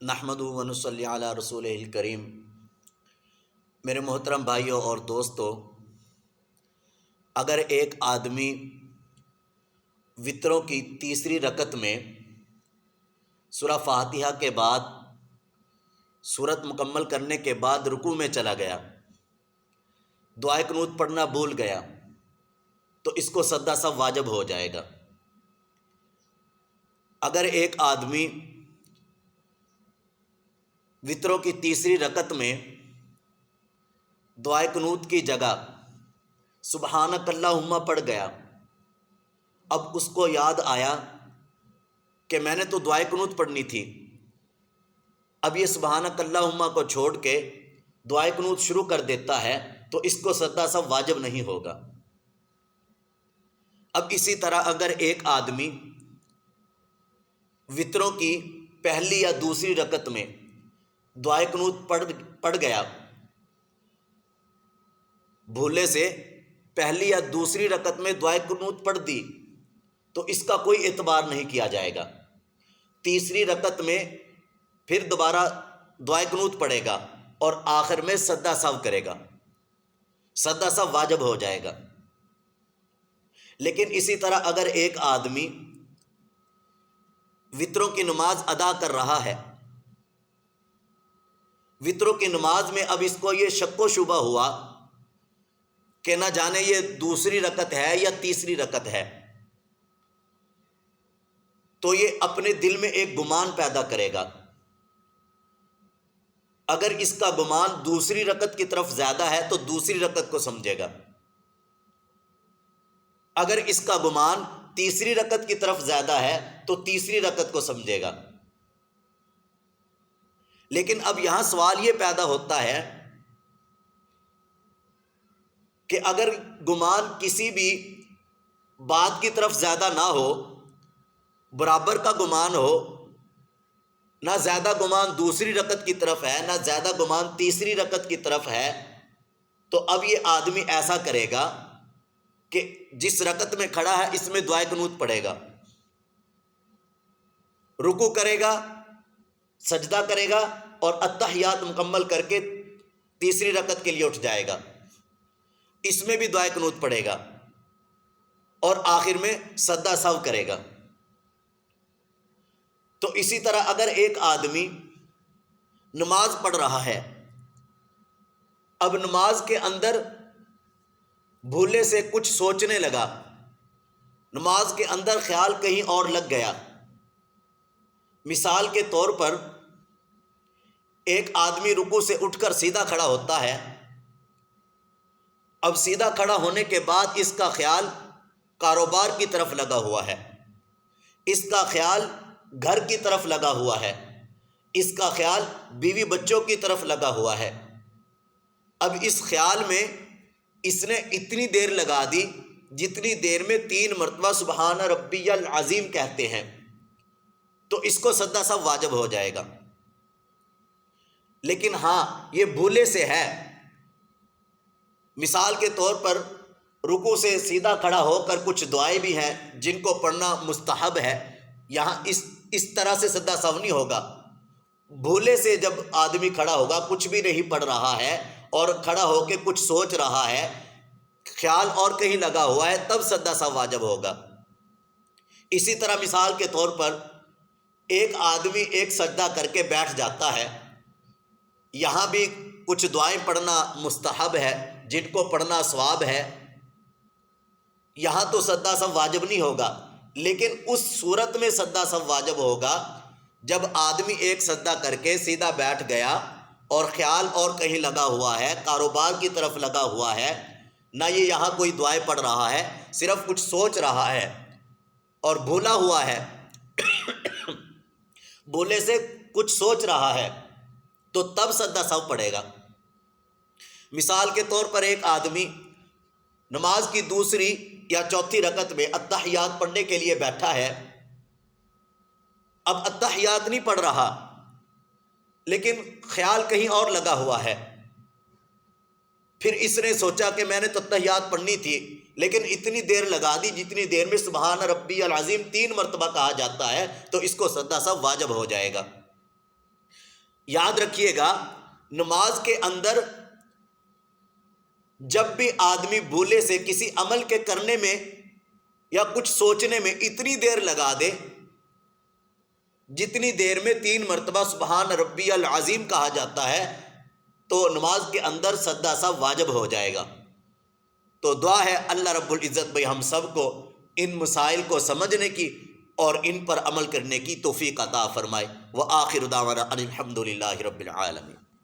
نحمدہ و نصلی علی رسولہ الکریم۔ میرے محترم بھائیوں اور دوستو، اگر ایک آدمی وطروں کی تیسری رکعت میں سورہ فاتحہ کے بعد سورت مکمل کرنے کے بعد رکوع میں چلا گیا، دعائے قنوت پڑھنا بھول گیا، تو اس کو سجدہ سہو واجب ہو جائے گا۔ اگر ایک آدمی وطروں کی تیسری رکعت میں دعائے قنوت کی جگہ سبحانک اللہم پڑھ گیا، اب اس کو یاد آیا کہ میں نے تو دعائے قنوت پڑھنی تھی، اب یہ سبحانک اللہم کو چھوڑ کے دعائے قنوت شروع کر دیتا ہے، تو اس کو سجدہ سہو واجب نہیں ہوگا۔ اب اسی طرح اگر ایک آدمی وطروں کی پہلی یا دوسری رکعت میں دعائے قنوت پڑھ گیا، بھولے سے پہلی یا دوسری رکعت میں دعائے قنوت پڑھ دی، تو اس کا کوئی اعتبار نہیں کیا جائے گا۔ تیسری رکعت میں پھر دوبارہ دعائے قنوت پڑھے گا اور آخر میں سجدہ سہو کرے گا، سجدہ سہو واجب ہو جائے گا۔ لیکن اسی طرح اگر ایک آدمی وطروں کی نماز ادا کر رہا ہے، وطروں کی نماز میں اب اس کو یہ شک و شبہ ہوا کہ نہ جانے یہ دوسری رکعت ہے یا تیسری رکعت ہے، تو یہ اپنے دل میں ایک گمان پیدا کرے گا۔ اگر اس کا گمان دوسری رکعت کی طرف زیادہ ہے تو دوسری رکعت کو سمجھے گا، اگر اس کا گمان تیسری رکعت کی طرف زیادہ ہے تو تیسری رکعت کو سمجھے گا۔ لیکن اب یہاں سوال یہ پیدا ہوتا ہے کہ اگر گمان کسی بھی بات کی طرف زیادہ نہ ہو، برابر کا گمان ہو، نہ زیادہ گمان دوسری رکعت کی طرف ہے نہ زیادہ گمان تیسری رکعت کی طرف ہے، تو اب یہ آدمی ایسا کرے گا کہ جس رکعت میں کھڑا ہے اس میں دعائے قنوت پڑھے گا، رکوع کرے گا، سجدہ کرے گا اور التحیات مکمل کر کے تیسری رکعت کے لیے اٹھ جائے گا، اس میں بھی دعائے قنوت پڑھے گا اور آخر میں سجدہ سہو کرے گا۔ تو اسی طرح اگر ایک آدمی نماز پڑھ رہا ہے، اب نماز کے اندر بھولے سے کچھ سوچنے لگا، نماز کے اندر خیال کہیں اور لگ گیا۔ مثال کے طور پر ایک آدمی رکوع سے اٹھ کر سیدھا کھڑا ہوتا ہے، اب سیدھا کھڑا ہونے کے بعد اس کا خیال کاروبار کی طرف لگا ہوا ہے، اس کا خیال گھر کی طرف لگا ہوا ہے، اس کا خیال بیوی بچوں کی طرف لگا ہوا ہے۔ اب اس خیال میں اس نے اتنی دیر لگا دی جتنی دیر میں 3 مرتبہ سبحان ربی العظیم کہتے ہیں، تو اس کو سجدہ سہو واجب ہو جائے گا۔ لیکن ہاں یہ بھولے سے ہے، مثال کے طور پر رکوع سے سیدھا کھڑا ہو کر کچھ دعائیں بھی ہیں جن کو پڑھنا مستحب ہے، یہاں اس طرح سے سجدہ سہو نہیں ہوگا۔ بھولے سے جب آدمی کھڑا ہوگا، کچھ بھی نہیں پڑھ رہا ہے اور کھڑا ہو کے کچھ سوچ رہا ہے، خیال اور کہیں لگا ہوا ہے، تب سجدہ سہو واجب ہوگا۔ اسی طرح مثال کے طور پر ایک آدمی ایک سجدہ کر کے بیٹھ جاتا ہے، یہاں بھی کچھ دعائیں پڑھنا مستحب ہے جن کو پڑھنا ثواب ہے، یہاں تو سجدہ سہو واجب نہیں ہوگا، لیکن اس صورت میں سجدہ سہو واجب ہوگا جب آدمی ایک سجدہ کر کے سیدھا بیٹھ گیا اور خیال اور کہیں لگا ہوا ہے، کاروبار کی طرف لگا ہوا ہے، نہ یہ یہاں کوئی دعائیں پڑھ رہا ہے، صرف کچھ سوچ رہا ہے اور بھولا ہوا ہے بھولے سے کچھ سوچ رہا ہے، تو تب سجدہ سہو پڑھے گا۔ مثال کے طور پر ایک آدمی نماز کی دوسری یا چوتھی رکعت میں التحیات پڑھنے کے لیے بیٹھا ہے، اب التحیات نہیں پڑھ رہا لیکن خیال کہیں اور لگا ہوا ہے، پھر اس نے سوچا کہ میں نے تو التحیات پڑھنی تھی لیکن اتنی دیر لگا دی جتنی دیر میں سبحان ربی العظیم 3 مرتبہ کہا جاتا ہے، تو اس کو سجدہ سہو واجب ہو جائے گا۔ یاد رکھیے گا نماز کے اندر جب بھی آدمی بھولے سے کسی عمل کے کرنے میں یا کچھ سوچنے میں اتنی دیر لگا دے جتنی دیر میں 3 مرتبہ سبحان ربی العظیم کہا جاتا ہے، تو نماز کے اندر سجدہ سا واجب ہو جائے گا۔ تو دعا ہے اللہ رب العزت بھائی ہم سب کو ان مسائل کو سمجھنے کی اور ان پر عمل کرنے کی توفیق عطا فرمائے۔ وآخر دعوانا ان الحمد للہ رب العالمین۔